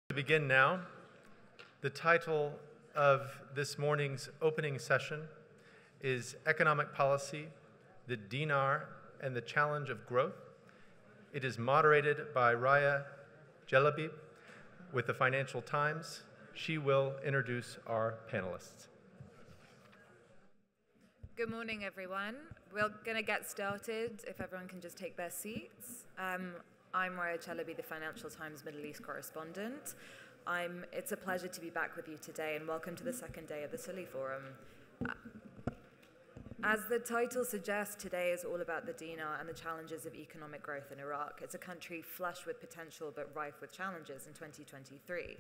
To begin now, the title of this morning's opening session is Economic Policy, the Dinar and the Challenge of Growth. It is moderated by Raya Jalabi with the Financial Times. She will introduce our panelists. Good morning, everyone. We're going to get started if everyone can just take their seats. I'm Raya Chalabi, the Financial Times Middle East correspondent. It's a pleasure to be back with you today, and welcome to the second day of the Sully Forum. As the title suggests, today is all about the dinar and the challenges of economic growth in Iraq. It's a country flush with potential but rife with challenges in 2023.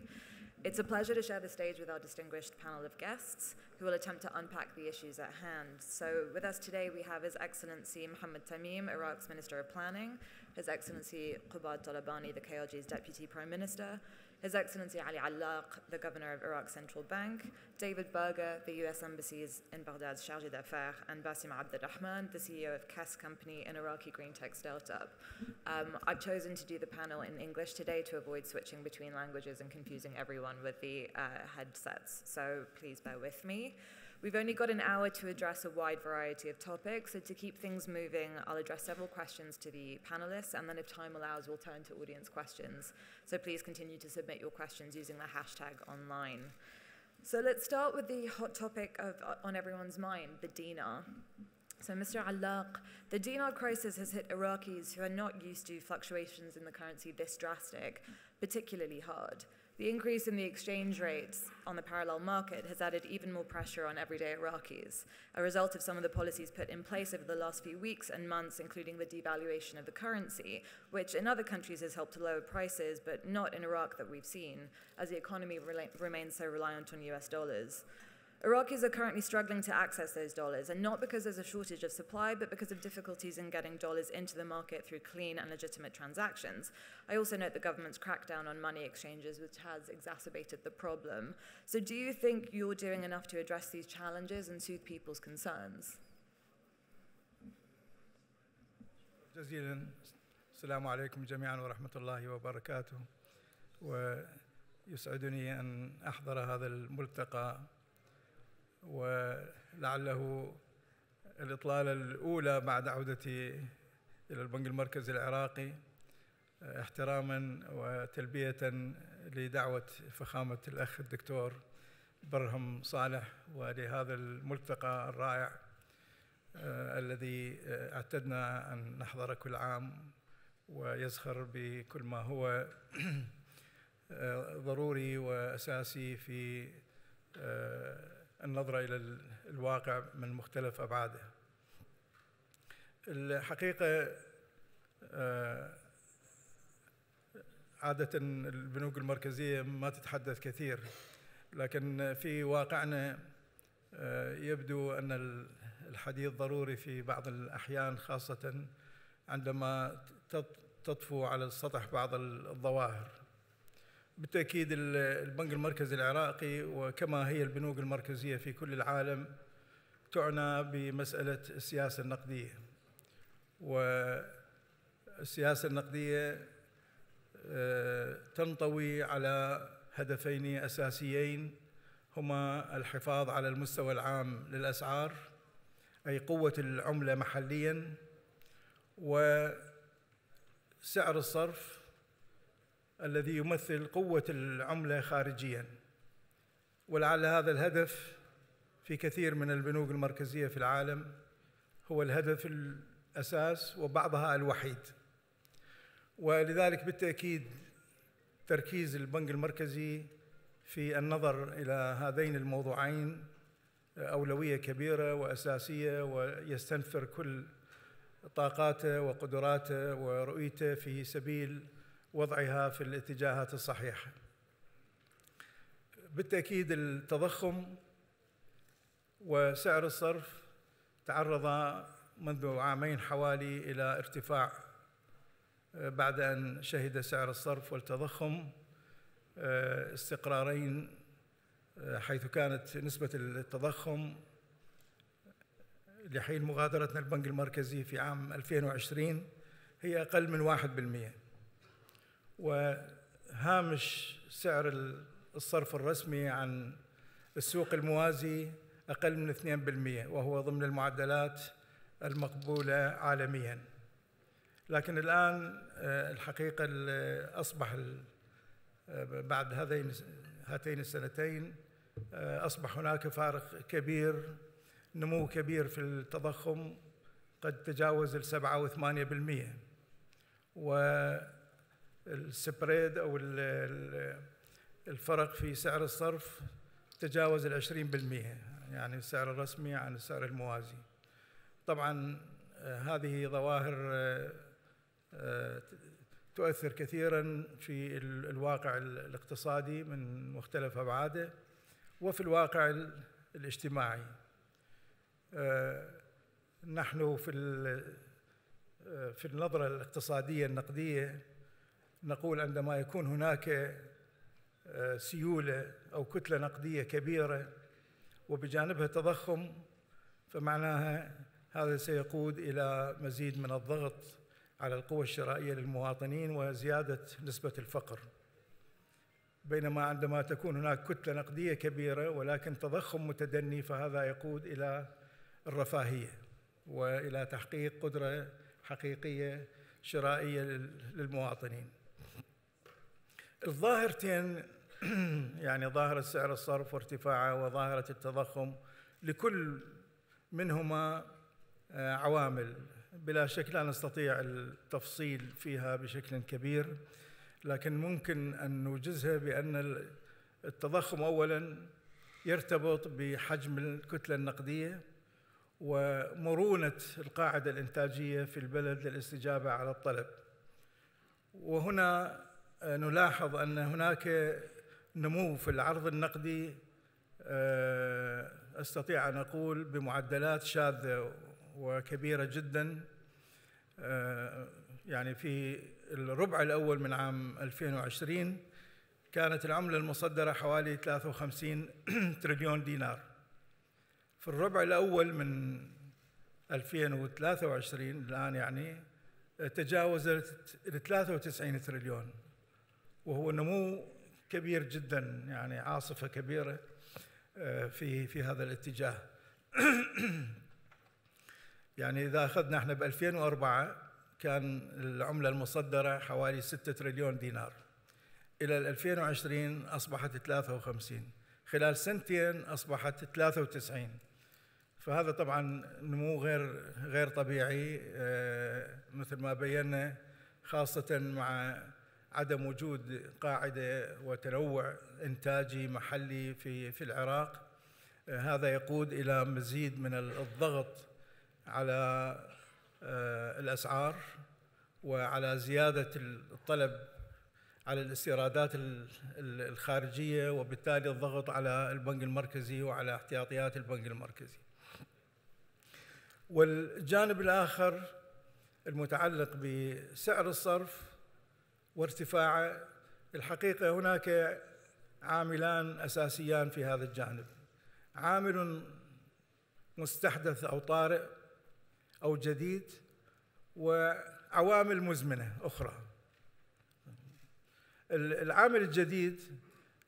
It's a pleasure to share the stage with our distinguished panel of guests who will attempt to unpack the issues at hand. So with us today we have His Excellency Mohammed Tamim, Iraq's Minister of Planning, His Excellency Qubad Talabani, the KRG's Deputy Prime Minister, His Excellency Ali Allaq, the Governor of Iraq's Central Bank, David Berger, the US Embassy's in Baghdad's Chargé d'Affaires, and Basim Abdurrahman, the CEO of KES Company, an Iraqi green tech startup. I've chosen to do the panel in English today to avoid switching between languages and confusing everyone with the headsets, so please bear with me. We've only got an hour to address a wide variety of topics, so to keep things moving, I'll address several questions to the panelists, and then if time allows, we'll turn to audience questions. So please continue to submit your questions using the hashtag online. So let's start with the hot topic on everyone's mind, the dinar. So Mr. Allaq, the dinar crisis has hit Iraqis who are not used to fluctuations in the currency this drastic, particularly hard. The increase in the exchange rates on the parallel market has added even more pressure on everyday Iraqis, a result of some of the policies put in place over the last few weeks and months, including the devaluation of the currency, which in other countries has helped to lower prices, but not in Iraq that we've seen, as the economy remains so reliant on US dollars. Iraqis are currently struggling to access those dollars, and not because there's a shortage of supply, but because of difficulties in getting dollars into the market through clean and legitimate transactions. I also note the government's crackdown on money exchanges, which has exacerbated the problem. So do you think you're doing enough to address these challenges and soothe people's concerns? جزيلا. السلام عليكم جميعا ورحمة الله وبركاته. ويسعدني أن أحضر هذا الملتقى، ولعله الإطلالة الأولى بعد عودتي إلى البنك المركزي العراقي، احتراما وتلبية لدعوة فخامة الأخ الدكتور برهم صالح ولهذا الملتقى الرائع الذي اعتدنا أن نحضره كل عام ويزخر بكل ما هو ضروري وأساسي في النظرة إلى الواقع من مختلف أبعاده. الحقيقة عادة البنوك المركزية ما تتحدث كثير، لكن في واقعنا يبدو أن الحديث ضروري في بعض الأحيان، خاصة عندما تطفو على السطح بعض الظواهر. بالتأكيد البنك المركزي العراقي وكما هي البنوك المركزية في كل العالم تعنى بمسألة السياسة النقدية، والسياسة النقدية تنطوي على هدفين أساسيين، هما الحفاظ على المستوى العام للأسعار، أي قوة العملة محلياً، وسعر الصرف الذي يمثل قوة العملة خارجياً. ولعل هذا الهدف في كثير من البنوك المركزية في العالم هو الهدف الأساس وبعضها الوحيد. ولذلك بالتأكيد تركيز البنك المركزي في النظر إلى هذين الموضوعين أولوية كبيرة وأساسية، ويستنفر كل طاقاته وقدراته ورؤيته في سبيل وضعها في الاتجاهات الصحيحة. بالتأكيد التضخم وسعر الصرف تعرضا منذ عامين حوالي إلى ارتفاع، بعد أن شهد سعر الصرف والتضخم استقرارين، حيث كانت نسبة التضخم لحين مغادرتنا البنك المركزي في عام 2020 هي أقل من 1%، وهامش سعر الصرف الرسمي عن السوق الموازي أقل من 2%، وهو ضمن المعدلات المقبولة عالمياً. لكن الآن الحقيقة أصبح بعد هاتين السنتين أصبح هناك فارق كبير، نمو كبير في التضخم قد تجاوز 7 و8%، والسبريد أو الفرق في سعر الصرف تجاوز 20%، يعني السعر الرسمي عن السعر الموازي. طبعاً هذه ظواهر تؤثر كثيراً في الواقع الاقتصادي من مختلف أبعاده وفي الواقع الاجتماعي. نحن في النظرة الاقتصادية النقدية نقول عندما يكون هناك سيولة أو كتلة نقدية كبيرة وبجانبها تضخم، فمعناها هذا سيقود إلى مزيد من الضغط على القوى الشرائية للمواطنين وزيادة نسبة الفقر. بينما عندما تكون هناك كتلة نقدية كبيرة ولكن تضخم متدني، فهذا يقود إلى الرفاهية وإلى تحقيق قدرة حقيقية شرائية للمواطنين. الظاهرتين يعني ظاهرة سعر الصرف وارتفاعه وظاهرة التضخم لكل منهما عوامل بلا شك لا نستطيع التفصيل فيها بشكل كبير، لكن ممكن أن نوجزها بأن التضخم أولاً يرتبط بحجم الكتلة النقدية ومرونة القاعدة الإنتاجية في البلد للاستجابة على الطلب. وهنا نلاحظ أن هناك نمو في العرض النقدي أستطيع أن أقول بمعدلات شاذة وكبيرة جداً. يعني في الربع الأول من عام 2020 كانت العملة المصدرة حوالي 53 تريليون دينار. في الربع الأول من 2023 الآن يعني تجاوزت 93 تريليون، وهو نمو كبير جدا، يعني عاصفة كبيرة في هذا الاتجاه. يعني إذا أخذنا احنا ب 2004 كان العملة المصدرة حوالي 6 تريليون دينار، إلى 2020 أصبحت 53، خلال سنتين أصبحت 93. فهذا طبعا نمو غير طبيعي مثل ما بينا، خاصة مع عدم وجود قاعدة وتنوع إنتاجي محلي في العراق. هذا يقود إلى مزيد من الضغط على الأسعار وعلى زيادة الطلب على الاستيرادات الخارجية، وبالتالي الضغط على البنك المركزي وعلى احتياطيات البنك المركزي. والجانب الآخر المتعلق بسعر الصرف وارتفاعه، الحقيقة هناك عاملان أساسيان في هذا الجانب: عامل مستحدث أو طارئ أو جديد، وعوامل مزمنة أخرى. العامل الجديد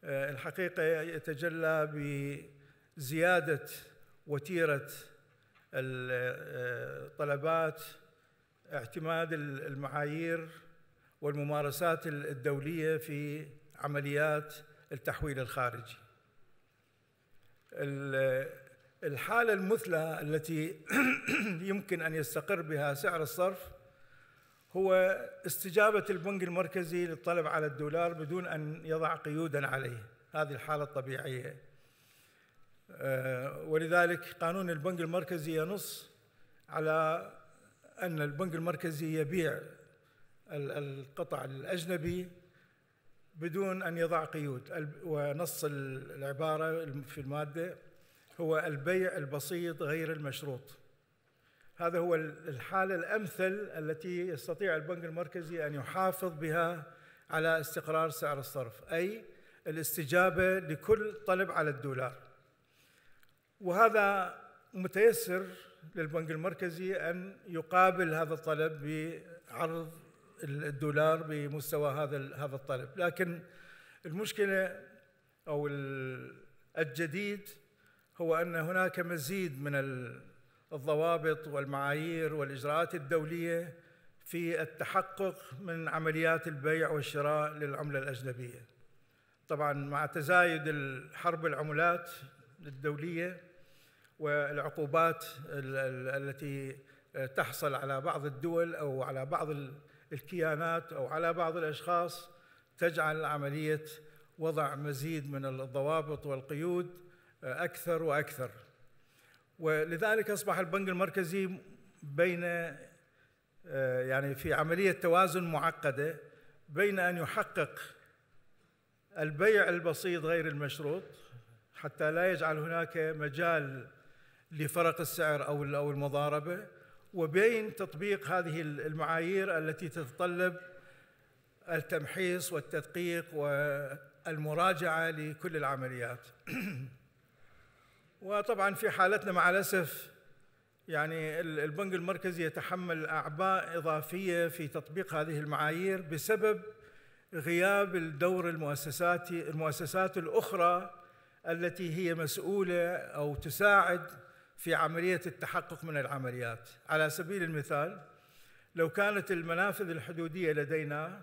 الحقيقة يتجلى بزيادة وتيرة الطلبات، اعتماد المعايير والممارسات الدولية في عمليات التحويل الخارجي. الحالة المثلى التي يمكن أن يستقر بها سعر الصرف هو استجابة البنك المركزي للطلب على الدولار بدون أن يضع قيوداً عليه. هذه الحالة الطبيعية، ولذلك قانون البنك المركزي ينص على أن البنك المركزي يبيع القطع الأجنبي بدون أن يضع قيود، ونص العبارة في المادة هو البيع البسيط غير المشروط. هذا هو الحالة الأمثل التي يستطيع البنك المركزي أن يحافظ بها على استقرار سعر الصرف، أي الاستجابة لكل طلب على الدولار. وهذا متيسر للبنك المركزي أن يقابل هذا الطلب بعرض الدولار بمستوى هذا الطلب. لكن المشكلة أو الجديد هو أن هناك مزيد من الضوابط والمعايير والإجراءات الدولية في التحقق من عمليات البيع والشراء للعملة الأجنبية. طبعاً مع تزايد الحرب العملات الدولية والعقوبات التي تحصل على بعض الدول أو على بعض الكيانات أو على بعض الأشخاص، تجعل عملية وضع مزيد من الضوابط والقيود أكثر وأكثر. ولذلك أصبح البنك المركزي يعني في عملية توازن معقدة بين أن يحقق البيع البسيط غير المشروط حتى لا يجعل هناك مجال لفرق السعر أو المضاربة، وبين تطبيق هذه المعايير التي تتطلب التمحيص والتدقيق والمراجعة لكل العمليات. وطبعاً في حالتنا مع الأسف يعني البنك المركزي يتحمل أعباء إضافية في تطبيق هذه المعايير بسبب غياب الدور المؤسسات الأخرى التي هي مسؤولة أو تساعد في عملية التحقق من العمليات. على سبيل المثال، لو كانت المنافذ الحدودية لدينا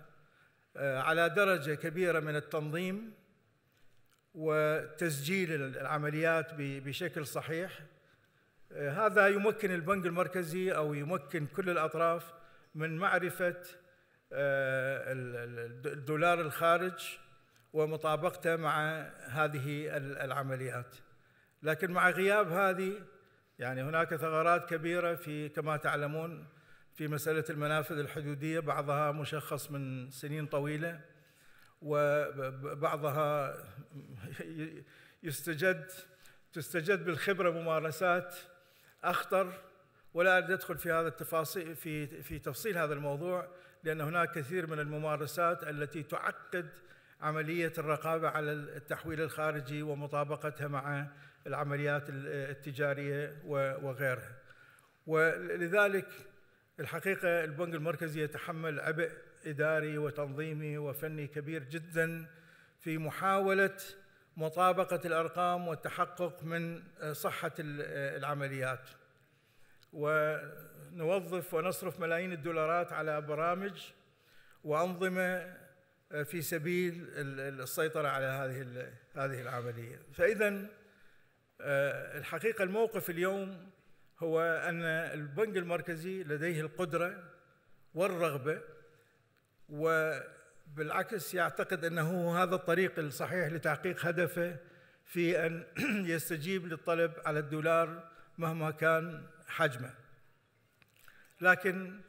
على درجة كبيرة من التنظيم وتسجيل العمليات بشكل صحيح، هذا يمكن البنك المركزي أو يمكن كل الأطراف من معرفة الدولار الخارج ومطابقته مع هذه العمليات. لكن مع غياب هذه يعني هناك ثغرات كبيرة كما تعلمون في مسألة المنافذ الحدودية، بعضها مشخص من سنين طويلة وبعضها تستجد بالخبرة ممارسات أخطر، ولا أدخل في هذا التفاصيل في تفصيل هذا الموضوع، لأن هناك كثير من الممارسات التي تعقد عملية الرقابة على التحويل الخارجي ومطابقتها مع العمليات التجارية وغيرها. ولذلك الحقيقة البنك المركزي يتحمل عبء إداري وتنظيمي وفني كبير جدا في محاولة مطابقة الأرقام والتحقق من صحة العمليات. ونوظف ونصرف ملايين الدولارات على برامج وأنظمة في سبيل السيطرة على هذه العملية. فإذا الحقيقة الموقف اليوم هو أن البنك المركزي لديه القدرة والرغبة، وبالعكس يعتقد أنه هذا الطريق الصحيح لتحقيق هدفه في أن يستجيب للطلب على الدولار مهما كان حجمه. لكن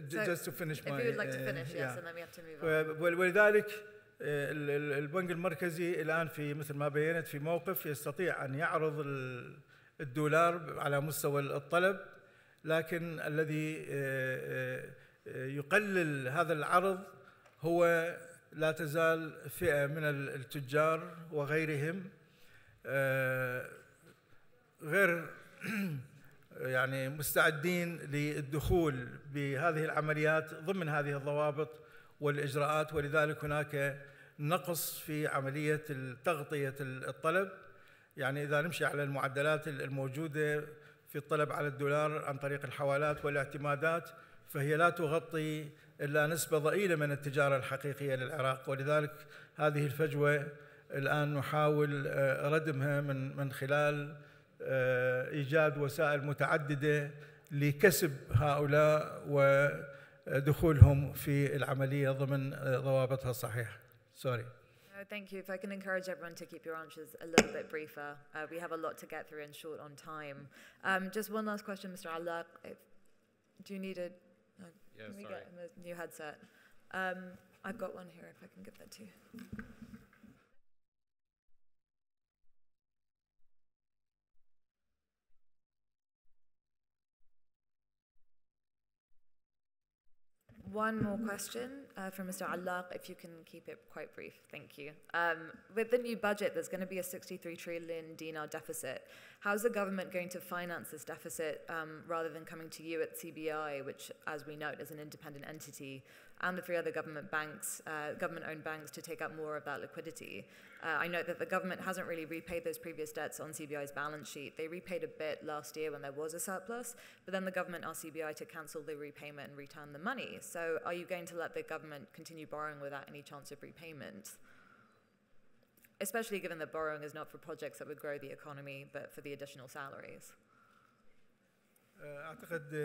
just to finish my... If you would like to finish, yes, and then we have to move on. ولذلك البنك المركزي الآن مثل ما بينت في موقف يستطيع أن يعرض الدولار على مستوى الطلب، لكن الذي يقلل هذا العرض هو لا تزال فئة من التجار وغيرهم غير يعني مستعدين للدخول بهذه العمليات ضمن هذه الضوابط والإجراءات، ولذلك هناك نقص في عملية تغطية الطلب. يعني إذا نمشي على المعدلات الموجودة في الطلب على الدولار عن طريق الحوالات والاعتمادات، فهي لا تغطي إلا نسبة ضئيلة من التجارة الحقيقية للعراق، ولذلك هذه الفجوة الآن نحاول ردمها من خلال إيجاد وسائل متعددة لكسب هؤلاء ودخولهم في العملية ضمن ضوابطها الصحيحة. Sorry. Thank you. If I can encourage everyone to keep your answers a little bit briefer. We have a lot to get through and short on time. Just one last question, Mr. Allaq. Do you need can we get him a new headset? I've got one here if I can give that to you. One more question from Mr. Allaq, if you can keep it quite brief. Thank you. With the new budget, there's going to be a 63 trillion dinar deficit. How's the government going to finance this deficit rather than coming to you at CBI, which, as we note, is an independent entity, and the 3 other government-owned banks to take up more of that liquidity? I note that the government hasn't really repaid those previous debts on CBI's balance sheet. They repaid a bit last year when there was a surplus, but then the government asked CBI to cancel the repayment and return the money. So are you going to let the government continue borrowing without any chance of repayment? Especially given that borrowing is not for projects that would grow the economy, but for the additional salaries. أعتقد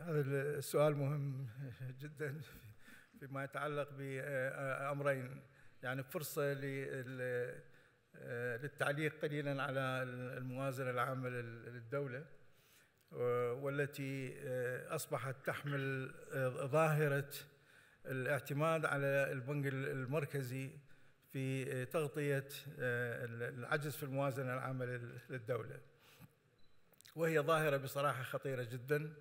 هذا السؤال مهم جدا فيما يتعلق بأمرين. يعني فرصة للتعليق قليلا على الموازنة العامة للدولة، والتي أصبحت تحمل ظاهرة الاعتماد على البنك المركزي في تغطية العجز في الموازنة العامة للدولة، وهي ظاهرة بصراحة خطيرة جدا.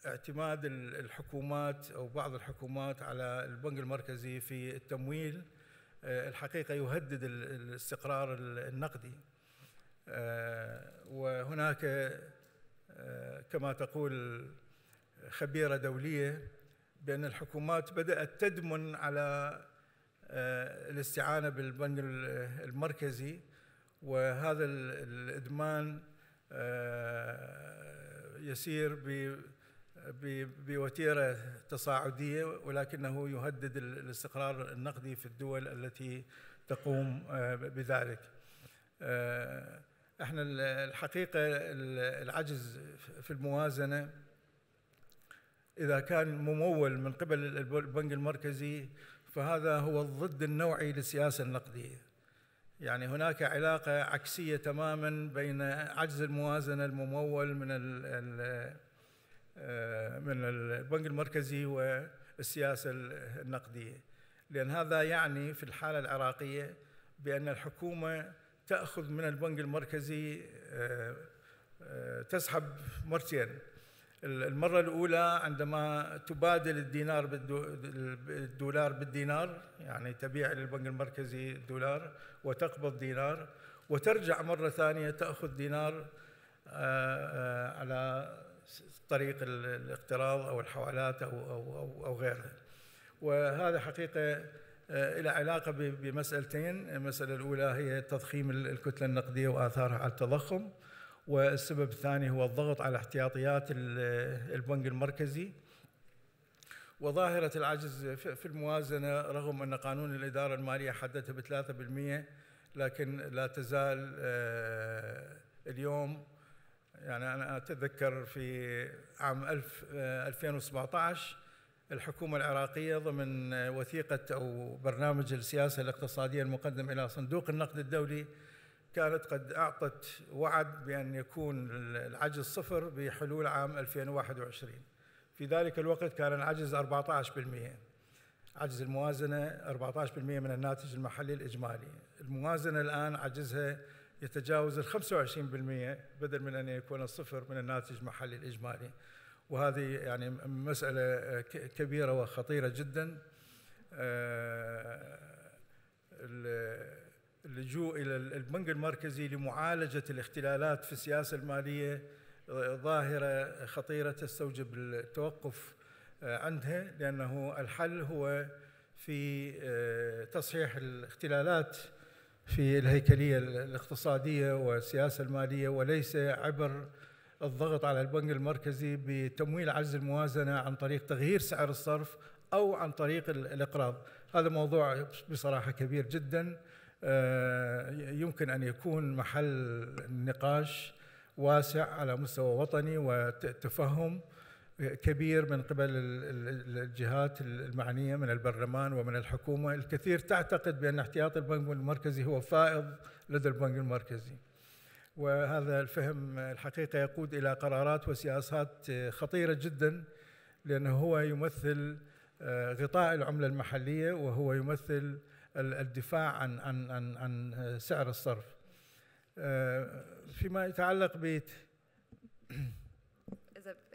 اعتماد الحكومات أو بعض الحكومات على البنك المركزي في التمويل الحقيقة يهدد الاستقرار النقدي. وهناك كما تقول خبيرة دولية بأن الحكومات بدأت تدمن على الاستعانة بالبنك المركزي، وهذا الإدمان يسير بوتيرة تصاعدية، ولكنه يهدد الاستقرار النقدي في الدول التي تقوم بذلك. احنا الحقيقة العجز في الموازنة إذا كان ممول من قبل البنك المركزي فهذا هو الضد النوعي للسياسة النقدية. يعني هناك علاقة عكسية تماماً بين عجز الموازنة الممول من البنك المركزي والسياسة النقدية، لأن هذا يعني في الحالة العراقية بأن الحكومة تأخذ من البنك المركزي تسحب مرتين. المرة الأولى عندما تبادل الدولار بالدينار، يعني تبيع للبنك المركزي الدولار وتقبض دينار، وترجع مرة ثانية تأخذ دينار على طريق الاقتراض أو الحوالات أو غيرها. وهذا حقيقة إلى علاقة بمسألتين. المسألة الأولى هي تضخيم الكتلة النقدية وآثارها على التضخم، والسبب الثاني هو الضغط على احتياطيات البنك المركزي. وظاهرة العجز في الموازنة رغم أن قانون الإدارة المالية حددها ب3%، لكن لا تزال اليوم. يعني أنا أتذكر في عام 2017 الحكومة العراقية ضمن وثيقة أو برنامج السياسة الاقتصادية المقدم إلى صندوق النقد الدولي كانت قد أعطت وعد بأن يكون العجز صفر بحلول عام 2021. في ذلك الوقت كان العجز 14%، عجز الموازنة 14% من الناتج المحلي الإجمالي. الموازنة الآن عجزها يتجاوز 25% بدل من أن يكون الصفر من الناتج المحلي الإجمالي، وهذه يعني مسألة كبيرة وخطيرة جدا. اللجوء إلى البنك المركزي لمعالجة الاختلالات في السياسة المالية ظاهرة خطيرة تستوجب التوقف عندها، لأنه الحل هو في تصحيح الاختلالات في الهيكلية الاقتصادية والسياسة المالية، وليس عبر الضغط على البنك المركزي بتمويل عجز الموازنة عن طريق تغيير سعر الصرف أو عن طريق الإقراض. هذا موضوع بصراحة كبير جدا، يمكن أن يكون محل نقاش واسع على مستوى وطني وتفهم كبير من قبل الجهات المعنية من البرلمان ومن الحكومة. الكثير تعتقد بأن احتياط البنك المركزي هو فائض لدى البنك المركزي، وهذا الفهم الحقيقة يقود إلى قرارات وسياسات خطيرة جدا، لأنه هو يمثل غطاء العملة المحلية، وهو يمثل الدفاع عن سعر الصرف. فيما يتعلق ب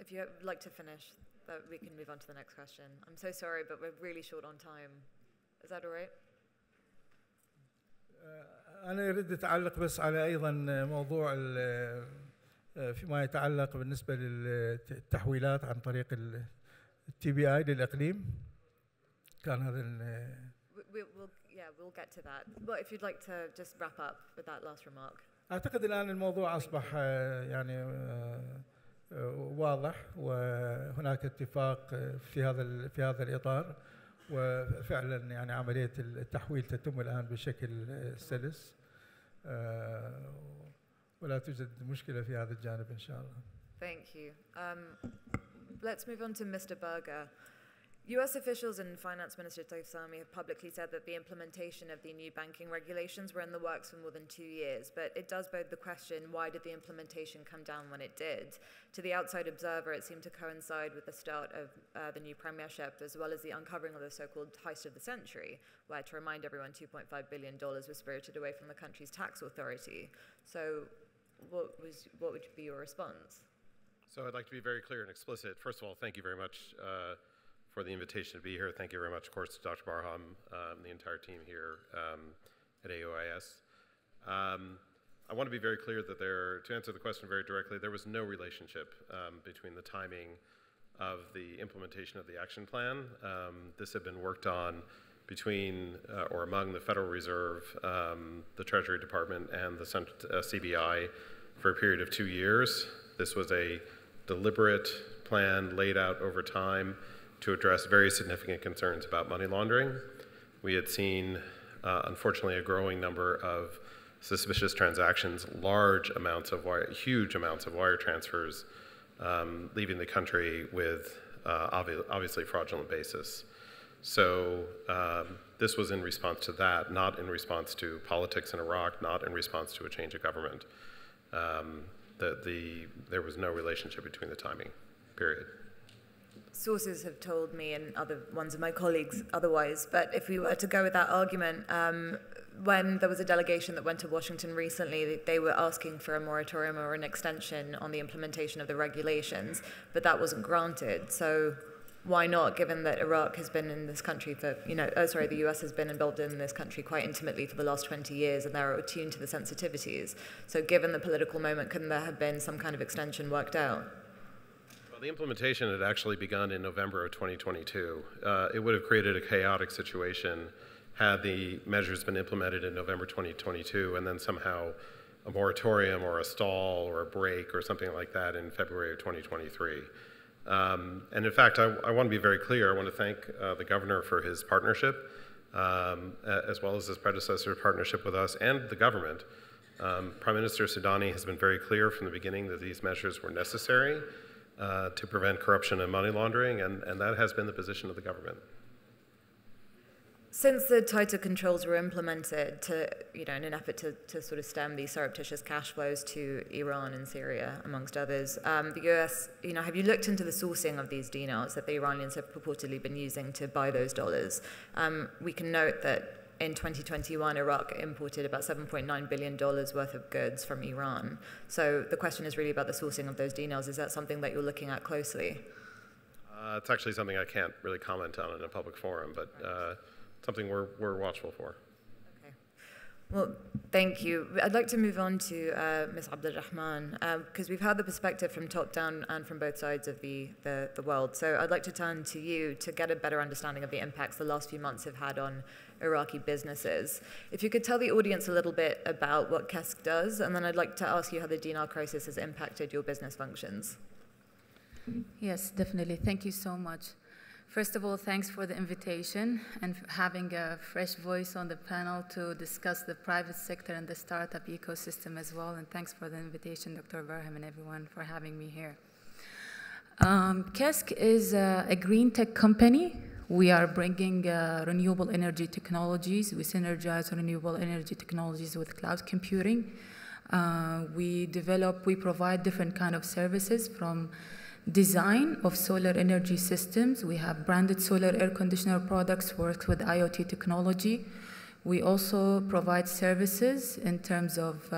If you'd like to finish, that we can move on to the next question. I'm so sorry, but we're really short on time. Is that all right? أنا أريد أتعلق بس على أيضا موضوع فيما يتعلق بالنسبة للتحويلات عن طريق التي بي آي للإقليم. كان هذا we'll get to that. But if you'd like to just wrap up with that last remark. أعتقد الآن الموضوع أصبح يعني واضح، وهناك اتفاق في هذا الإطار، وفعلا يعني عملية التحويل تتم الآن بشكل سلس، ولا توجد مشكلة في هذا الجانب إن شاء الله. Thank you. Let's move on to Mr. Berger. US officials and Finance Minister Taif Sami have publicly said that the implementation of the new banking regulations were in the works for more than 2 years, but it does beg the question, why did the implementation come down when it did? To the outside observer, it seemed to coincide with the start of the new premiership, as well as the uncovering of the so-called heist of the century, where, to remind everyone, $2.5 billion was spirited away from the country's tax authority. So what would be your response? So I'd like to be very clear and explicit. First of all, thank you very much for the invitation to be here. Thank you very much, of course, to Dr. Barham and the entire team here at AOIS. I want to be very clear that to answer the question very directly, there was no relationship between the timing of the implementation of the action plan. This had been worked on between or among the Federal Reserve, the Treasury Department, and the CBI for a period of 2 years. This was a deliberate plan laid out over time to address very significant concerns about money laundering. We had seen, unfortunately, a growing number of suspicious transactions, huge amounts of wire transfers leaving the country with obviously fraudulent basis. So this was in response to that, not in response to politics in Iraq, not in response to a change of government. There was no relationship between the timing, period. Sources have told me, and other ones of my colleagues otherwise, but if we were to go with that argument, when there was a delegation that went to Washington recently, they were asking for a moratorium or an extension on the implementation of the regulations, but that wasn't granted. So why not, given that Iraq has been in this country for, the US has been involved in this country quite intimately for the last 20 years, and they're attuned to the sensitivities. So given the political moment, couldn't there have been some kind of extension worked out? The implementation had actually begun in November of 2022. It would have created a chaotic situation had the measures been implemented in November 2022 and then somehow a moratorium or a stall or a break or something like that in February of 2023. And in fact, I want to be very clear. I want to thank the governor for his partnership, as well as his predecessor's partnership with us and the government. Prime Minister Sudani has been very clear from the beginning that these measures were necessary to prevent corruption and money laundering, and that has been the position of the government. Since the tighter controls were implemented in an effort to sort of stem these surreptitious cash flows to Iran and Syria, amongst others, the US, have you looked into the sourcing of these dinars that the Iranians have purportedly been using to buy those dollars? We can note that in 2021, Iraq imported about $7.9 billion worth of goods from Iran. So the question is really about the sourcing of those dinars. Is that something that you're looking at closely? It's actually something I can't really comment on in a public forum, but something we're watchful for. Okay. Well, thank you. I'd like to move on to Ms. Abdulrahman, because we've had the perspective from top down and from both sides of the world. So I'd like to turn to you to get a better understanding of the impacts the last few months have had on Iraqi businesses. If you could tell the audience a little bit about what KESK does, and then I'd like to ask you how the dinar crisis has impacted your business functions. Yes, definitely. Thank you so much. First of all, thanks for the invitation and having a fresh voice on the panel to discuss the private sector and the startup ecosystem as well. And thanks for the invitation, Dr. Barham, and everyone for having me here. KESK is a green tech company. We are bringing renewable energy technologies. We synergize renewable energy technologies with cloud computing. We provide different kind of services, from design of solar energy systems. We have branded solar air conditioner products, works with IoT technology. We also provide services in terms of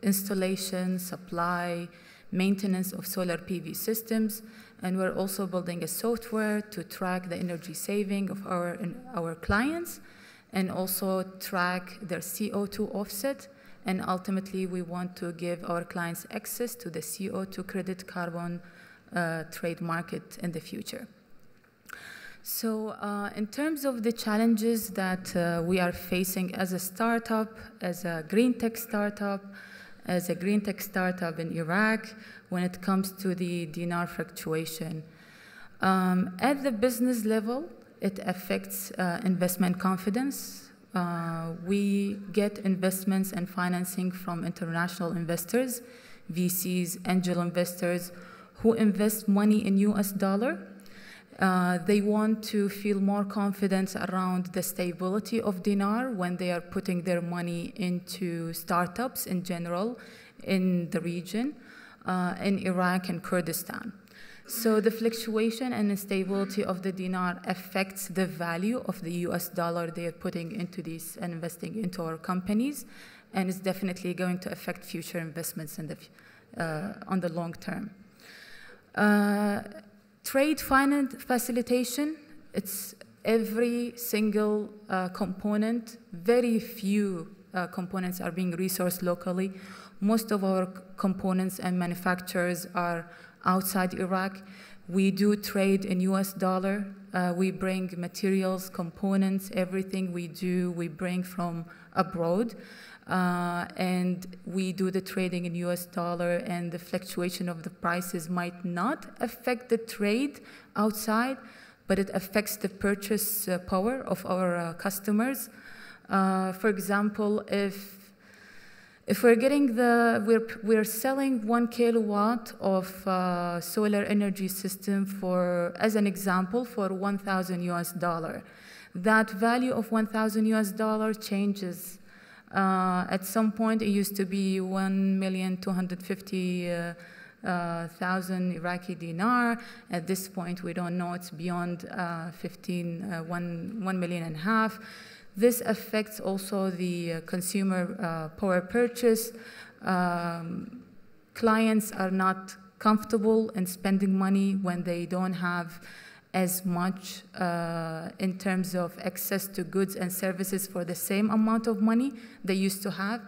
installation, supply, maintenance of solar PV systems, and we're also building a software to track the energy saving of our clients and also track their CO2 offset. And ultimately, we want to give our clients access to the CO2 credit carbon trade market in the future. So in terms of the challenges that we are facing as a startup, as a green tech startup, in Iraq, when it comes to the dinar fluctuation. At the business level, it affects investment confidence. We get investments and financing from international investors, VCs, angel investors, who invest money in US dollar. They want to feel more confidence around the stability of dinar when they are putting their money into startups in general in the region, in Iraq and Kurdistan. So the fluctuation and instability of the dinar affects the value of the US dollar they are putting into these and investing into our companies, and is definitely going to affect future investments in on the long term. Trade finance facilitation, it's every single component. Very few components are being resourced locally. Most of our components and manufacturers are outside Iraq. We do trade in US dollar. We bring materials, components, everything we bring from abroad. And we do the trading in US dollar, and the fluctuation of the prices might not affect the trade outside, but it affects the purchase power of our customers. For example, if we're getting we're selling 1 kilowatt of solar energy system as an example, for $1,000 US. That value of $1,000 US changes. At some point, it used to be 1,250,000 Iraqi dinar. At this point, we don't know, it's beyond 1.5 million. This affects also the consumer power purchase. Clients are not comfortable in spending money when they don't have as much in terms of access to goods and services for the same amount of money they used to have.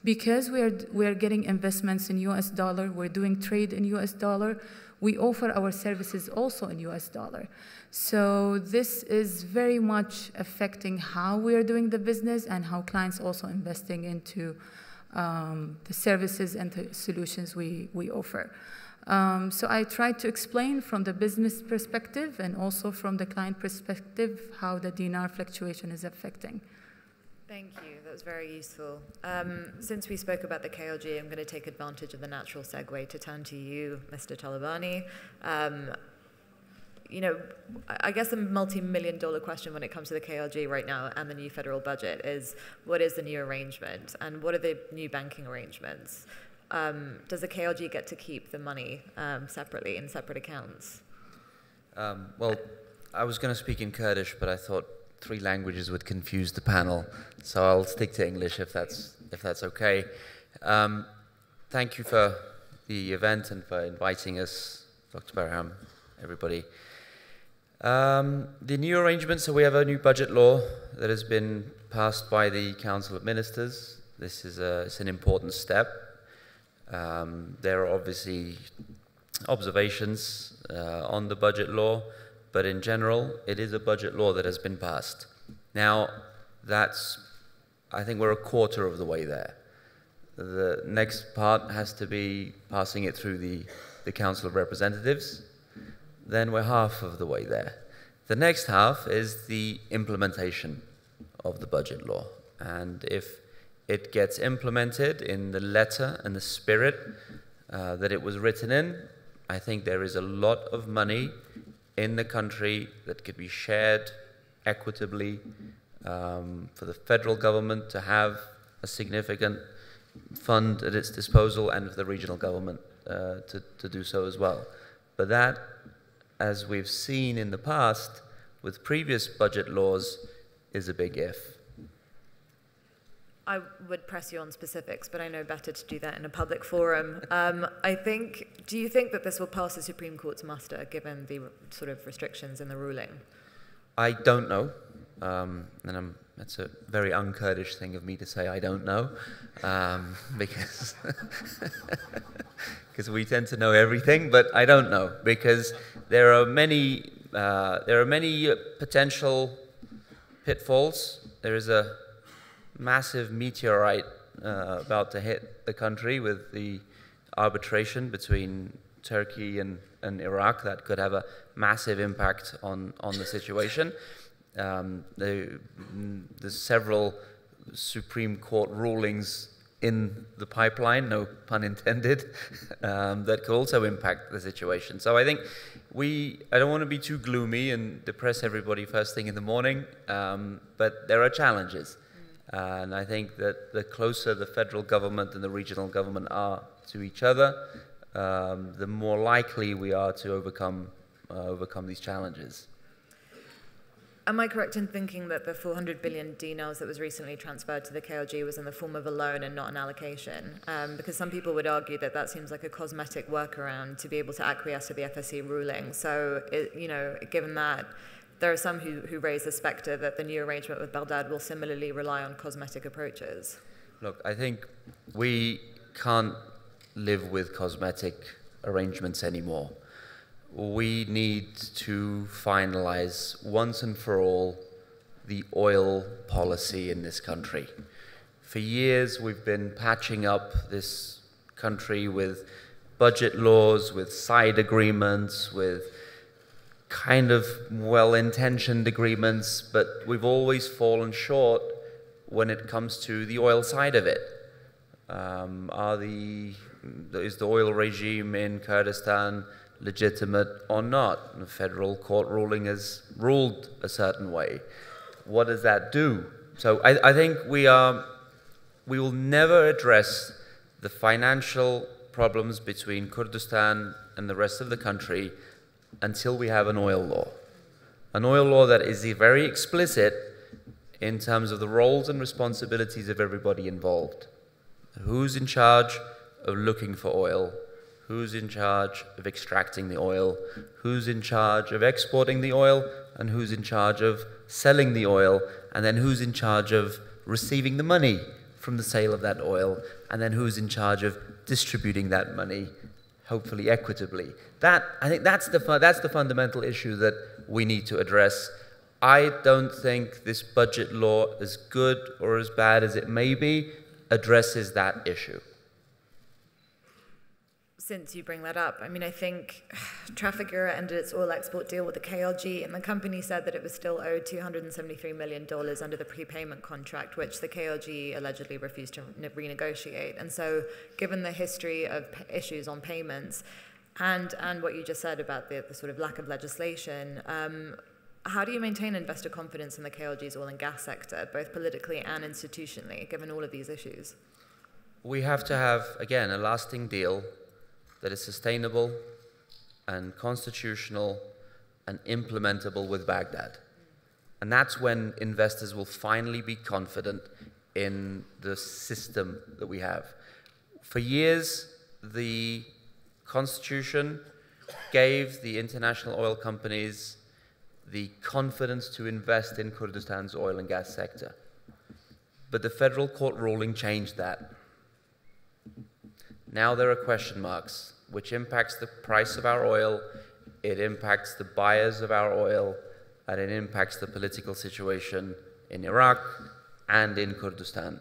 Because we are getting investments in US dollar, we're doing trade in US dollar, we offer our services also in US dollar. So this is very much affecting how we are doing the business and how clients also investing into the services and the solutions we offer. So I tried to explain from the business perspective and also from the client perspective how the dinar fluctuation is affecting. Thank you. That was very useful. Since we spoke about the KLG, I'm going to take advantage of the natural segue to turn to you, Mr. Talabani. You know, I guess a multi-million-dollar question when it comes to the KLG right now and the new federal budget is, what is the new arrangement and what are the new banking arrangements? Does the KLG get to keep the money separately in separate accounts? Well, I was going to speak in Kurdish, but I thought 3 languages would confuse the panel, so I'll stick to English if that's okay. Thank you for the event and for inviting us, Dr. Barham, everybody. The new arrangement, so we have a new budget law that has been passed by the Council of Ministers. This is it's an important step. There are obviously observations on the budget law, but in general, it is a budget law that has been passed. Now, I think we're a quarter of the way there. The next part has to be passing it through the Council of Representatives. Then we're half of the way there. The next half is the implementation of the budget law. And if it gets implemented in the letter and the spirit that it was written in, I think there is a lot of money in the country that could be shared equitably for the federal government to have a significant fund at its disposal, and for the regional government to do so as well. But that, as we've seen in the past with previous budget laws, is a big if. I would press you on specifics, but I know better to do that in a public forum. Do you think that this will pass the Supreme Court's muster, given the sort of restrictions in the ruling? I don't know, and I'm That's a very un-Kurdish thing of me to say I don't know, because because we tend to know everything, but I don't know, because there are many potential pitfalls. There is a massive meteorite about to hit the country with the arbitration between Turkey and Iraq that could have a massive impact on the situation. There's several Supreme Court rulings in the pipeline, no pun intended, that could also impact the situation. So I think I don't want to be too gloomy and depress everybody first thing in the morning, but there are challenges. And I think that the closer the federal government and the regional government are to each other, the more likely we are to overcome these challenges. Am I correct in thinking that the 400 billion dinars that was recently transferred to the KRG was in the form of a loan and not an allocation? Because some people would argue that that seems like a cosmetic workaround to be able to acquiesce to the FSC ruling. So, given that, there are some who raise the specter that the new arrangement with Baghdad will similarly rely on cosmetic approaches. Look, I think we can't live with cosmetic arrangements anymore. We need to finalize once and for all the oil policy in this country. For years, we've been patching up this country with budget laws, with side agreements, with kind of well-intentioned agreements, but we've always fallen short when it comes to the oil side of it. Is the oil regime in Kurdistan legitimate or not? The federal court ruling has ruled a certain way. What does that do? So I think we will never address the financial problems between Kurdistan and the rest of the country until we have an oil law. An oil law that is very explicit in terms of the roles and responsibilities of everybody involved. Who's in charge of looking for oil? Who's in charge of extracting the oil? Who's in charge of exporting the oil? And who's in charge of selling the oil? And then who's in charge of receiving the money from the sale of that oil? And then who's in charge of distributing that money, hopefully equitably? I think that's the fundamental issue that we need to address. I don't think this budget law, as good or as bad as it may be, addresses that issue. Since you bring that up, I mean, I think Trafigura ended its oil export deal with the KRG, and the company said that it was still owed $273 million under the prepayment contract, which the KRG allegedly refused to renegotiate. And so, given the history of issues on payments, and what you just said about the sort of lack of legislation, how do you maintain investor confidence in the KRG's oil and gas sector, both politically and institutionally, given all of these issues? We have to have, again, a lasting deal that is sustainable and constitutional and implementable with Baghdad. And that's when investors will finally be confident in the system that we have. For years, the Constitution gave the international oil companies the confidence to invest in Kurdistan's oil and gas sector. But the federal court ruling changed that. Now there are question marks, which impacts the price of our oil, it impacts the buyers of our oil, and it impacts the political situation in Iraq and in Kurdistan.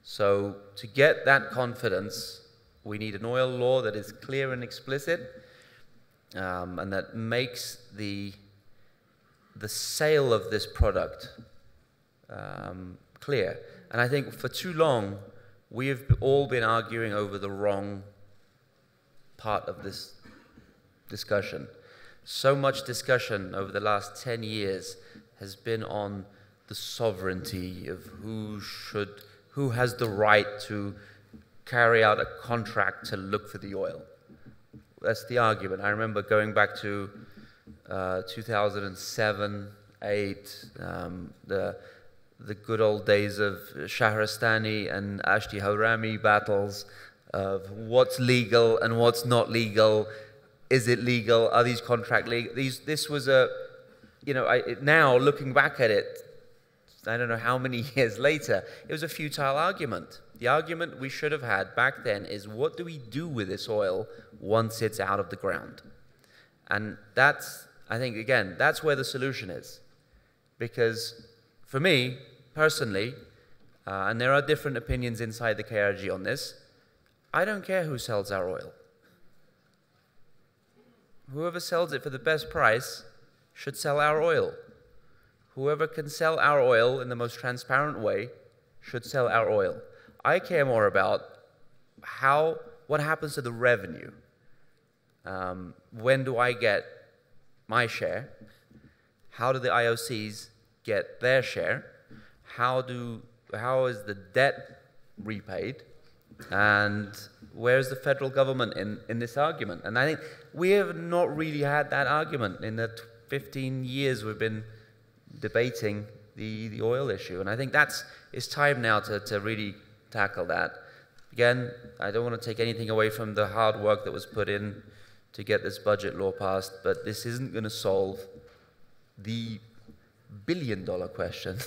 So to get that confidence, we need an oil law that is clear and explicit, and that makes the sale of this product clear. And I think for too long, we have all been arguing over the wrong part of this discussion. So much discussion over the last 10 years has been on the sovereignty of who has the right to carry out a contract to look for the oil. That's the argument. I remember going back to 2007, 2008, the good old days of Shahrastani and Ashti Hawrami battles of what's legal and what's not legal. Is it legal? Are these contract legal? This was now looking back at it, I don't know how many years later, it was a futile argument. The argument we should have had back then is, what do we do with this oil once it's out of the ground? And that's, I think, again, that's where the solution is. Because for me, personally, and there are different opinions inside the KRG on this, I don't care who sells our oil. Whoever sells it for the best price should sell our oil. Whoever can sell our oil in the most transparent way should sell our oil. I care more about what happens to the revenue. When do I get my share? How do the IOCs get their share? How is the debt repaid? And where's the federal government in this argument? And I think we have not really had that argument in the 15 years we've been debating the oil issue. And I think it's time now to really tackle that. Again, I don't want to take anything away from the hard work that was put in to get this budget law passed, but this isn't going to solve the billion-dollar question,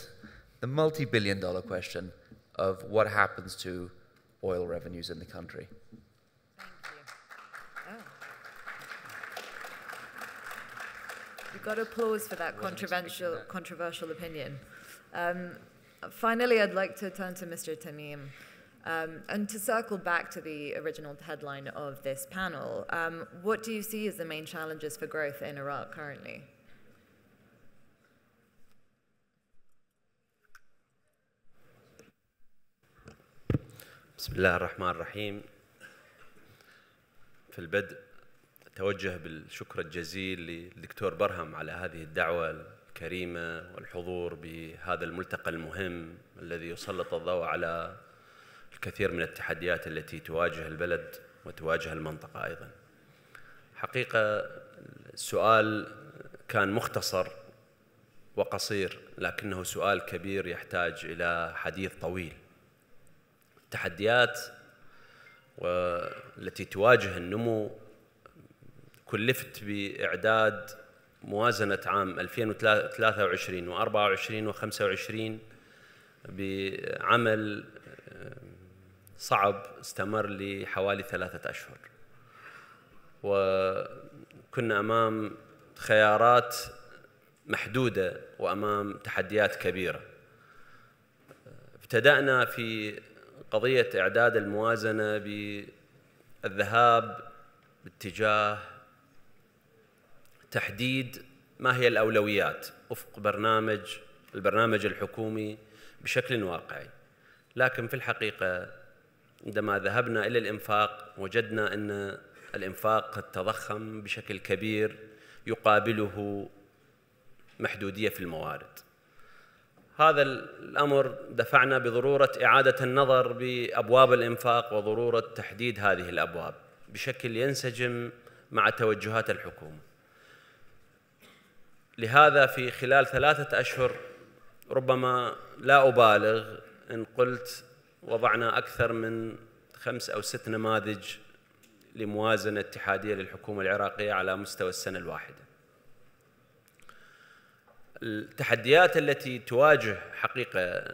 the multi-billion-dollar question of what happens to oil revenues in the country. We got applause for that controversial opinion. Finally, I'd like to turn to Mr. Tamim. And to circle back to the original headline of this panel, what do you see as the main challenges for growth in Iraq currently? بسم الله الرحمن الرحيم. في البدء أتوجه بالشكر الجزيل للدكتور برهم على هذه الدعوة الكريمة والحضور بهذا الملتقى المهم الذي يسلط الضوء على الكثير من التحديات التي تواجه البلد وتواجه المنطقة أيضا. حقيقة السؤال كان مختصر وقصير، لكنه سؤال كبير يحتاج إلى حديث طويل. التحديات والتي تواجه النمو، كلفت بإعداد موازنة عام 2023 و24 و25 بعمل صعب استمر لحوالي 3 أشهر، وكنا أمام خيارات محدودة وأمام تحديات كبيرة. ابتدأنا في قضية إعداد الموازنة بالذهاب باتجاه تحديد ما هي الأولويات وفق البرنامج الحكومي بشكل واقعي. لكن في الحقيقة عندما ذهبنا إلى الإنفاق وجدنا أن الإنفاق قد تضخم بشكل كبير يقابله محدودية في الموارد. هذا الأمر دفعنا بضرورة إعادة النظر بأبواب الإنفاق وضرورة تحديد هذه الأبواب بشكل ينسجم مع توجهات الحكومة. لهذا في خلال 3 أشهر، ربما لا أبالغ إن قلت وضعنا أكثر من 5 أو 6 نماذج لموازنة اتحادية للحكومة العراقية على مستوى السنة الواحدة. التحديات التي تواجه حقيقة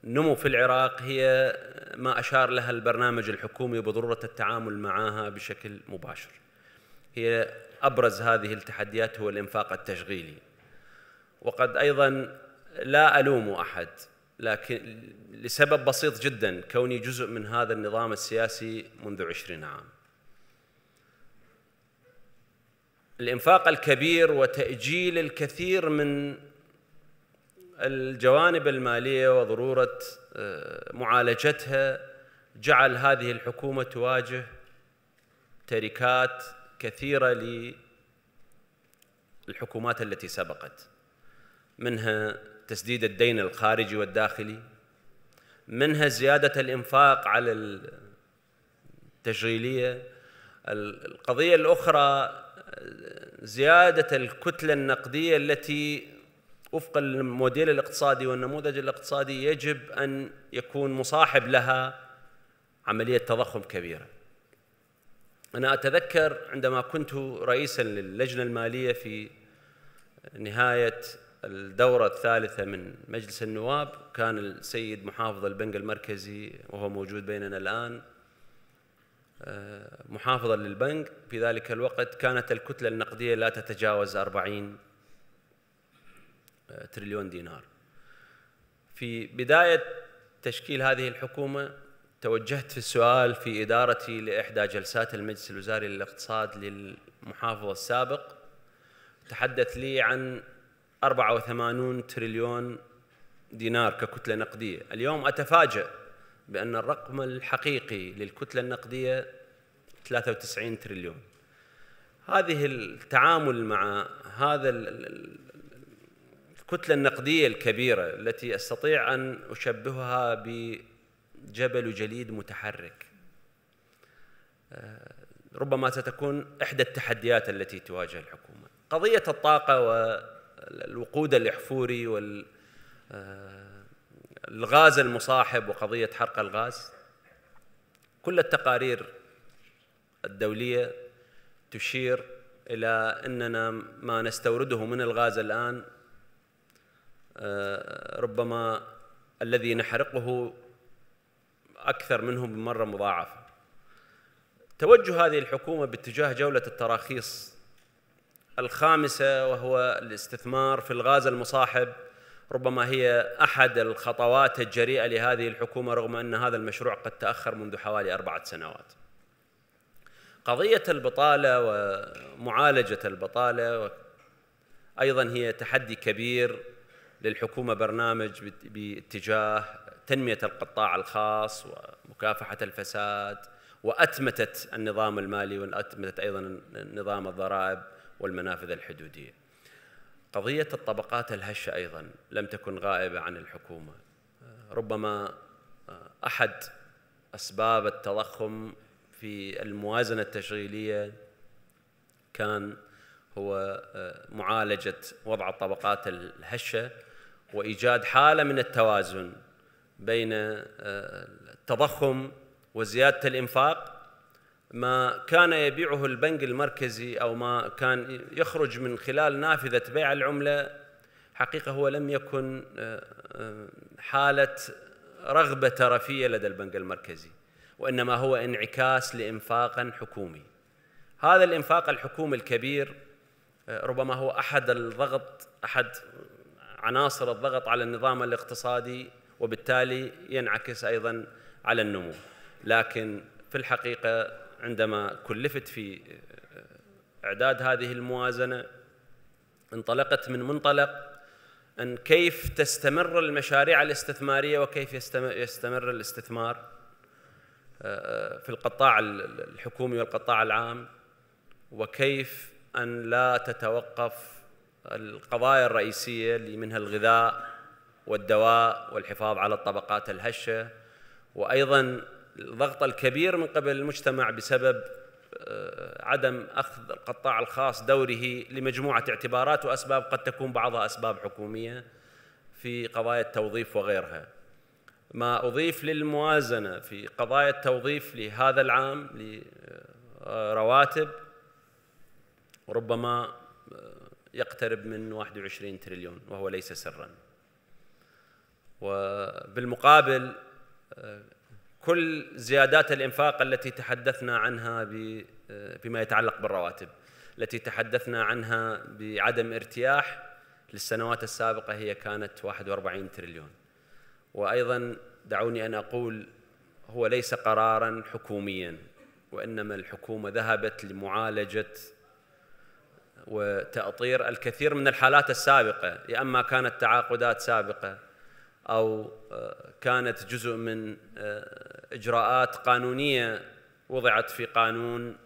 النمو في العراق هي ما أشار لها البرنامج الحكومي بضرورة التعامل معها بشكل مباشر. هي أبرز هذه التحديات هو الإنفاق التشغيلي، وقد أيضا لا ألوم أحد، لكن لسبب بسيط جدا، كوني جزء من هذا النظام السياسي منذ 20 عام. الإنفاق الكبير وتأجيل الكثير من الجوانب المالية وضرورة معالجتها جعل هذه الحكومة تواجه تركات كثيرة للحكومات التي سبقت، منها تسديد الدين الخارجي والداخلي، منها زيادة الإنفاق على التشغيلية. القضية الأخرى زيادة الكتلة النقدية التي وفق الموديل الاقتصادي والنموذج الاقتصادي يجب أن يكون مصاحب لها عملية تضخم كبيرة. أنا أتذكر عندما كنت رئيساً للجنة المالية في نهاية الدورة الثالثة من مجلس النواب كان السيد محافظ البنك المركزي وهو موجود بيننا الآن محافظا للبنك. في ذلك الوقت كانت الكتلة النقدية لا تتجاوز 40 تريليون دينار. في بداية تشكيل هذه الحكومة توجهت في السؤال في إدارتي لإحدى جلسات المجلس الوزاري للاقتصاد للمحافظ السابق، تحدث لي عن 84 تريليون دينار ككتلة نقدية. اليوم أتفاجأ بأن الرقم الحقيقي للكتلة النقدية 93 تريليون. هذه التعامل مع هذا الكتلة النقدية الكبيرة التي أستطيع أن أشبهها بجبل وجليد متحرك ربما ستكون إحدى التحديات التي تواجه الحكومة. قضية الطاقة والوقود الإحفوري والغاز المصاحب وقضية حرق الغاز، كل التقارير الدولية تشير إلى أننا ما نستورده من الغاز الآن ربما الذي نحرقه أكثر منه بمرة مضاعفة. توجه هذه الحكومة باتجاه جولة التراخيص الخامسة وهو الاستثمار في الغاز المصاحب ربما هي أحد الخطوات الجريئة لهذه الحكومة، رغم أن هذا المشروع قد تأخر منذ حوالي 4 سنوات. قضية البطالة ومعالجة البطالة أيضا هي تحدي كبير للحكومة، برنامج باتجاه تنمية القطاع الخاص ومكافحة الفساد وأتمتة النظام المالي وأتمتة أيضا نظام الضرائب والمنافذ الحدودية. قضية الطبقات الهشة أيضا لم تكن غائبة عن الحكومة. ربما أحد أسباب التضخم في الموازنة التشغيلية كان هو معالجة وضع الطبقات الهشة وإيجاد حالة من التوازن بين التضخم وزيادة الإنفاق. ما كان يبيعه البنك المركزي أو ما كان يخرج من خلال نافذة بيع العملة حقيقة هو لم يكن حالة رغبة ترفية لدى البنك المركزي، وإنما هو انعكاس لإنفاق حكومي. هذا الإنفاق الحكومي الكبير ربما هو أحد عناصر الضغط على النظام الاقتصادي، وبالتالي ينعكس أيضا على النمو. لكن في الحقيقة عندما كلفت في إعداد هذه الموازنة انطلقت من منطلق أن كيف تستمر المشاريع الاستثمارية وكيف يستمر الاستثمار في القطاع الحكومي والقطاع العام، وكيف أن لا تتوقف القضايا الرئيسية اللي منها الغذاء والدواء والحفاظ على الطبقات الهشة، وأيضا الضغط الكبير من قبل المجتمع بسبب عدم أخذ القطاع الخاص دوره لمجموعة اعتبارات وأسباب قد تكون بعضها أسباب حكومية في قضايا التوظيف وغيرها. ما أضيف للموازنة في قضايا التوظيف لهذا العام لرواتب ربما يقترب من 21 تريليون وهو ليس سرا. وبالمقابل كل زيادات الإنفاق التي تحدثنا عنها بما يتعلق بالرواتب التي تحدثنا عنها بعدم ارتياح للسنوات السابقة هي كانت 41 تريليون. وأيضا دعوني أن أقول هو ليس قراراً حكومياً، وإنما الحكومة ذهبت لمعالجة وتأطير الكثير من الحالات السابقة، يا أما كانت تعاقدات سابقة أو كانت جزء من إجراءات قانونية وضعت في قانون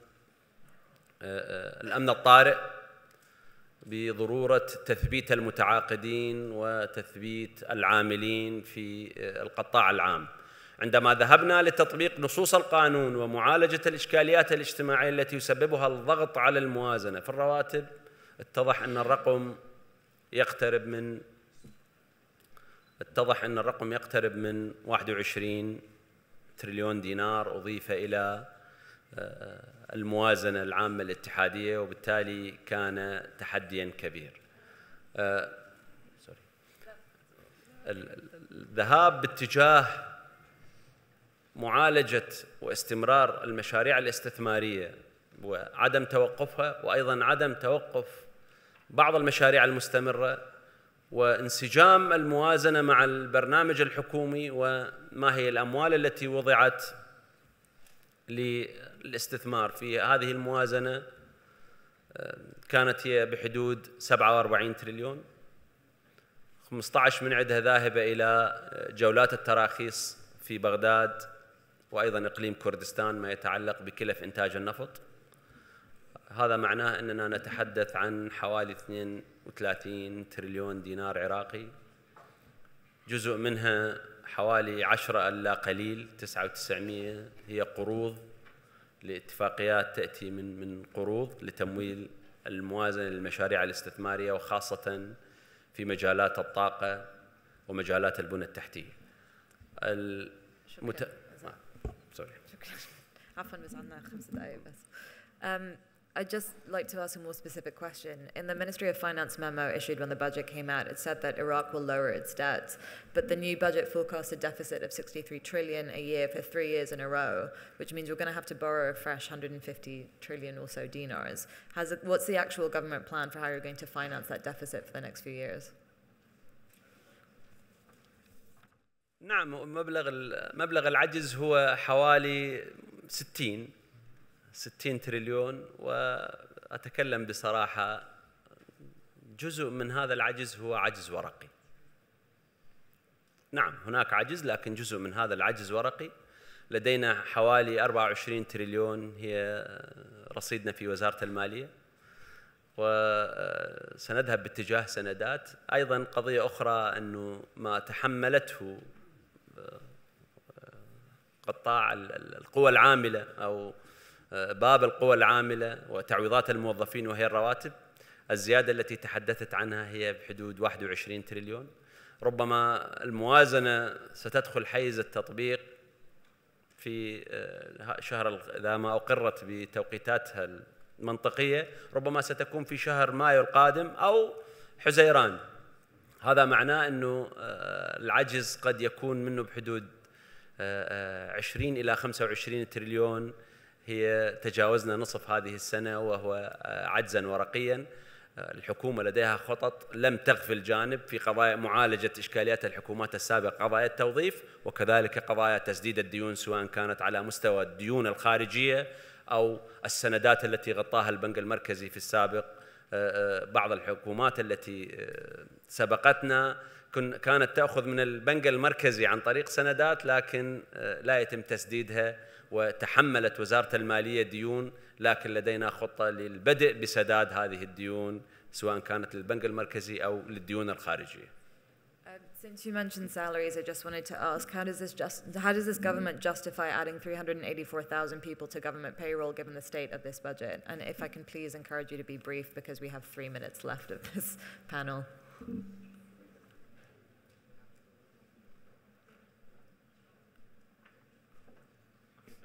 الأمن الطارئ بضرورة تثبيت المتعاقدين وتثبيت العاملين في القطاع العام. عندما ذهبنا لتطبيق نصوص القانون ومعالجة الإشكاليات الاجتماعية التي يسببها الضغط على الموازنة في الرواتب، اتضح أن الرقم يقترب من 21 تريليون دينار أضيف إلى الموازنة العامة الاتحادية، وبالتالي كان تحديا كبير. الذهاب باتجاه معالجة واستمرار المشاريع الاستثمارية وعدم توقفها، وأيضا عدم توقف بعض المشاريع المستمرة، وانسجام الموازنة مع البرنامج الحكومي وما هي الأموال التي وضعت للاستثمار في هذه الموازنة. كانت هي بحدود 47 تريليون، 15 من عندها ذاهبة إلى جولات التراخيص في بغداد وأيضا إقليم كردستان ما يتعلق بكلف إنتاج النفط. هذا معناه أننا نتحدث عن حوالي 32 تريليون دينار عراقي، جزء منها حوالي 10 ألا قليل 900 هي قروض لاتفاقيات تأتي من قروض لتمويل الموازنة للمشاريع الاستثمارية، وخاصة في مجالات الطاقة ومجالات البنى التحتية. شكرا. عفوا بس عندنا 5 دقائق بس. I'd just like to ask a more specific question. In the Ministry of Finance memo issued when the budget came out, it said that Iraq will lower its debt, but the new budget forecasts a deficit of 63 trillion a year for 3 years in a row, which means we're going to have to borrow a fresh 150 trillion or so dinars. What's the actual government plan for how you're going to finance that deficit for the next few years? نعم، مبلغ العجز هو حوالي 60 تريليون، وأتكلم بصراحة جزء من هذا العجز هو عجز ورقي. نعم هناك عجز، لكن جزء من هذا العجز ورقي. لدينا حوالي 24 تريليون هي رصيدنا في وزارة المالية، وسنذهب باتجاه سندات. أيضا قضية أخرى أنه ما تحملته قطاع القوى العاملة أو باب القوى العاملة وتعويضات الموظفين وهي الرواتب، الزيادة التي تحدثت عنها هي بحدود 21 تريليون. ربما الموازنة ستدخل حيز التطبيق في شهر، إذا ما أقرت بتوقيتاتها المنطقية ربما ستكون في شهر مايو القادم أو حزيران. هذا معناه أنه العجز قد يكون منه بحدود 20 إلى 25 تريليون، هي تجاوزنا نصف هذه السنة، وهو عجزا ورقيا. الحكومة لديها خطط لم تغفل جانب في قضايا معالجة إشكاليات الحكومات السابقة، قضايا التوظيف وكذلك قضايا تسديد الديون، سواء كانت على مستوى الديون الخارجية أو السندات التي غطاها البنك المركزي في السابق. بعض الحكومات التي سبقتنا كانت تأخذ من البنك المركزي عن طريق سندات، لكن لا يتم تسديدها، وتحملت وزارة المالية ديون، لكن لدينا خطة للبدء بسداد هذه الديون سواء كانت للبنك المركزي أو للديون الخارجية. Since you mentioned salaries, I just wanted to ask, how does this government justify adding 384,000 people to government payroll given the state of this budget? And if I can please encourage you to be brief, because we have 3 minutes left of this panel.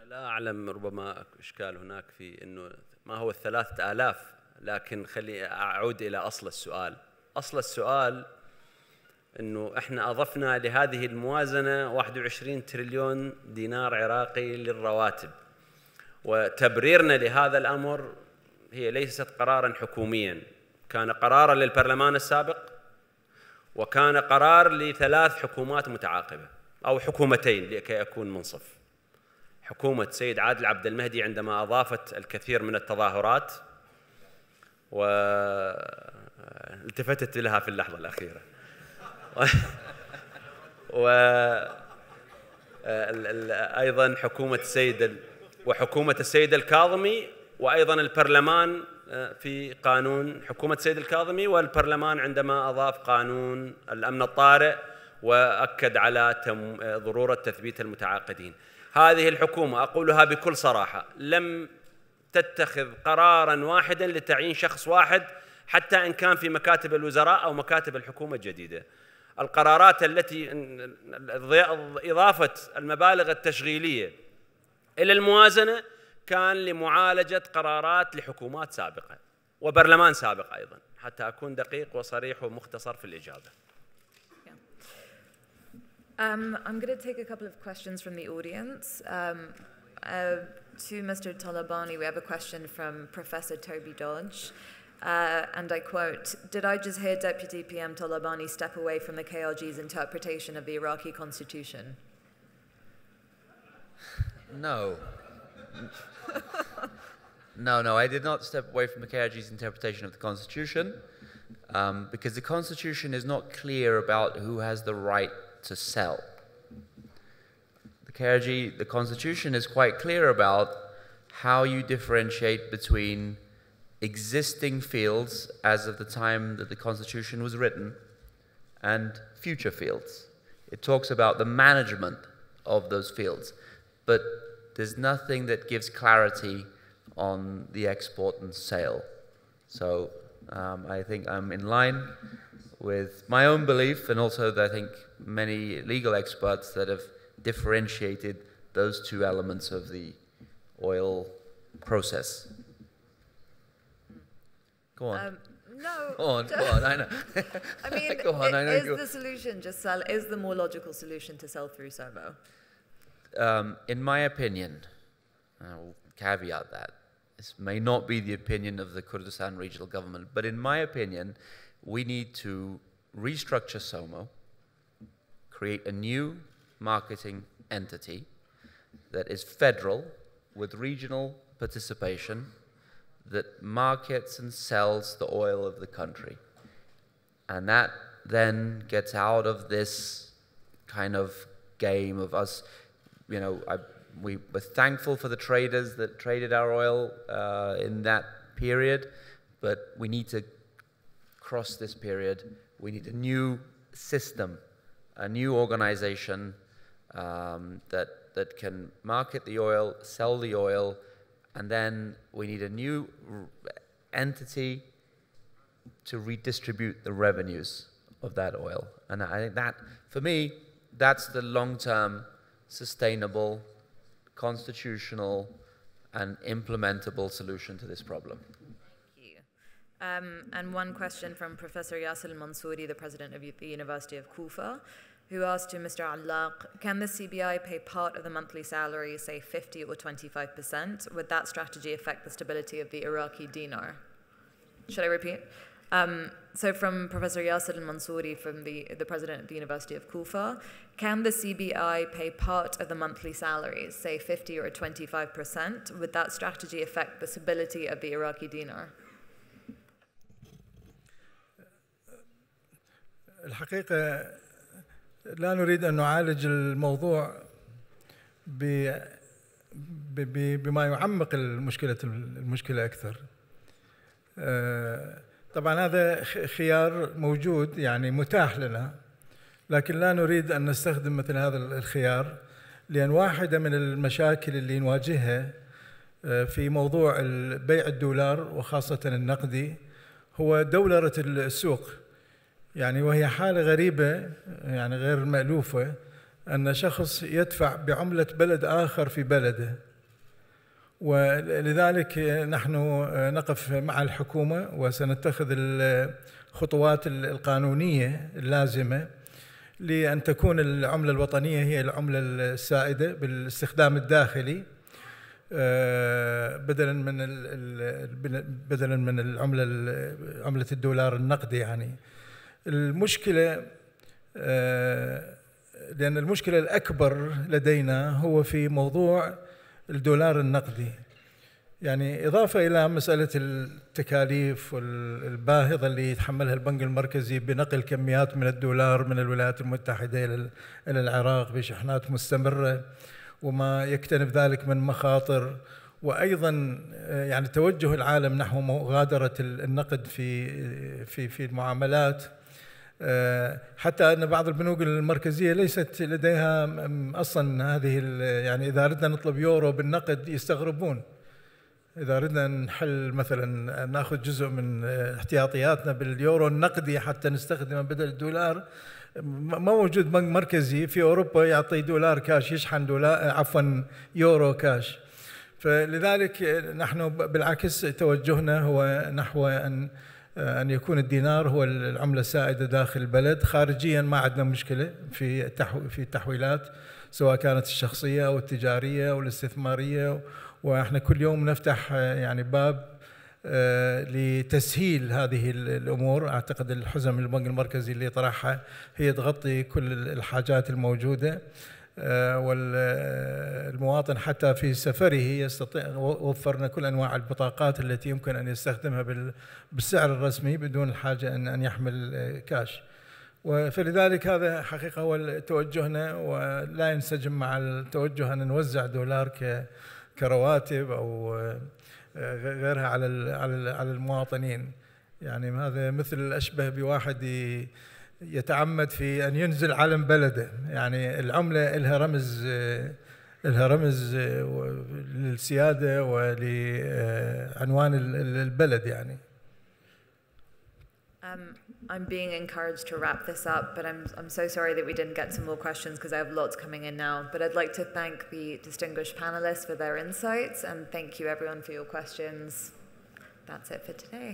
لا أعلم، ربما إشكال هناك في أنه ما هو 3000، لكن خلي أعود إلى أصل السؤال. أصل السؤال أنه إحنا أضفنا لهذه الموازنة 21 تريليون دينار عراقي للرواتب، وتبريرنا لهذا الأمر هي ليست قراراً حكومياً، كان قراراً للبرلمان السابق، وكان قرار ل3 حكومات متعاقبة أو حكومتين لكي أكون منصف. حكومة سيد عادل عبد المهدي عندما أضافت الكثير من التظاهرات والتفتت لها في اللحظة الأخيرة، وأيضا حكومة السيد الكاظمي، وأيضا البرلمان في قانون حكومة السيد الكاظمي، والبرلمان عندما أضاف قانون الأمن الطارئ وأكد على ضرورة تثبيت المتعاقدين. هذه الحكومة أقولها بكل صراحة لم تتخذ قراراً واحداً لتعيين شخص واحد، حتى إن كان في مكاتب الوزراء أو مكاتب الحكومة الجديدة. القرارات التي إضافة المبالغ التشغيلية إلى الموازنة كان لمعالجة قرارات لحكومات سابقة وبرلمان سابق أيضاً، حتى أكون دقيق وصريح ومختصر في الإجابة. I'm going to take a couple of questions from the audience. To Mr. Talabani, we have a question from Professor Toby Dodge. And I quote, "Did I just hear Deputy PM Talabani step away from the KRG's interpretation of the Iraqi constitution?" No. No, I did not step away from the KRG's interpretation of the constitution, because the constitution is not clear about who has the right to sell. The constitution is quite clear about how you differentiate between existing fields as of the time that the constitution was written and future fields. It talks about the management of those fields, but there's nothing that gives clarity on the export and sale. So I think I'm in line with my own belief, and also I think many legal experts that have differentiated those two elements of the oil process. Go on. No. Go on, I know. I mean, Go on, I know. Is the solution just sell? Is the more logical solution to sell through SOMO? In my opinion, I will caveat that, this may not be the opinion of the Kurdistan Regional Government, but in my opinion, we need to restructure SOMO, create a new marketing entity that is federal with regional participation, that markets and sells the oil of the country. And that then gets out of this kind of game of us, you know, we were thankful for the traders that traded our oil in that period, but we need to cross this period. We need a new system, a new organization that can market the oil, sell the oil, and then we need a new entity to redistribute the revenues of that oil. And I think that, for me, that's the long-term, sustainable, constitutional, and implementable solution to this problem. Thank you. And one question from Professor Yasser al-Mansouri, the president of the University of Kufa, who asked to Mr. Allaq, can the CBI pay part of the monthly salary, say 50 or 25%? Would that strategy affect the stability of the Iraqi dinar? Should I repeat? So from Professor Yasser al-Mansouri, from the president of the University of Kufa, can the CBI pay part of the monthly salaries, say 50 or 25%? Would that strategy affect the stability of the Iraqi dinar? الحقيقة لا نريد أن نعالج الموضوع بما يعمق المشكلة أكثر. طبعا هذا خيار موجود يعني متاح لنا، لكن لا نريد أن نستخدم مثل هذا الخيار، لأن واحدة من المشاكل اللي نواجهها في موضوع بيع الدولار وخاصة النقدي هو دولرة السوق. يعني وهي حالة غريبة يعني غير مألوفة أن شخص يدفع بعملة بلد آخر في بلده، ولذلك نحن نقف مع الحكومة وسنتخذ الخطوات القانونية اللازمة لأن تكون العملة الوطنية هي العملة السائدة بالاستخدام الداخلي بدلاً من عملة الدولار النقدي. يعني المشكلة لأن المشكلة الأكبر لدينا هو في موضوع الدولار النقدي، يعني إضافة إلى مسألة التكاليف الباهظة اللي يتحملها البنك المركزي بنقل كميات من الدولار من الولايات المتحدة إلى العراق بشحنات مستمرة وما يكتنف ذلك من مخاطر، وأيضا يعني توجه العالم نحو مغادرة النقد في المعاملات، حتى أن بعض البنوك المركزية ليست لديها أصلا هذه، يعني إذا أردنا نطلب يورو بالنقد يستغربون. إذا أردنا نحل مثلا نأخذ جزء من احتياطياتنا باليورو النقدي حتى نستخدمه بدل الدولار، ما موجود بنك مركزي في أوروبا يعطي دولار كاش يشحن يورو كاش. فلذلك نحن بالعكس توجهنا هو نحو أن أن يكون الدينار هو العملة السائدة داخل البلد. خارجيا ما عندنا مشكلة في التحويلات، سواء كانت الشخصية أو التجارية أو الاستثمارية، وإحنا كل يوم نفتح يعني باب لتسهيل هذه الأمور. أعتقد الحزم البنك المركزي اللي طرحها هي تغطي كل الحاجات الموجودة، والمواطن حتى في سفره يستطيع، وفرنا كل أنواع البطاقات التي يمكن أن يستخدمها بالسعر الرسمي بدون الحاجة أن يحمل كاش. فلذلك هذا حقيقة هو توجهنا، ولا ينسجم مع التوجه أن نوزع دولار كرواتب أو غيرها على المواطنين. يعني هذا مثل أشبه بواحد يتعمد في أن ينزل علم بلده. يعني العملة لها رمز للسيادة ولعنوان البلد يعني. I'm being encouraged to wrap this up, but I'm so sorry that we didn't get some more questions because I have lots coming in now. But I'd like to thank the distinguished panelists for their insights, and thank you everyone for your questions. That's it for today.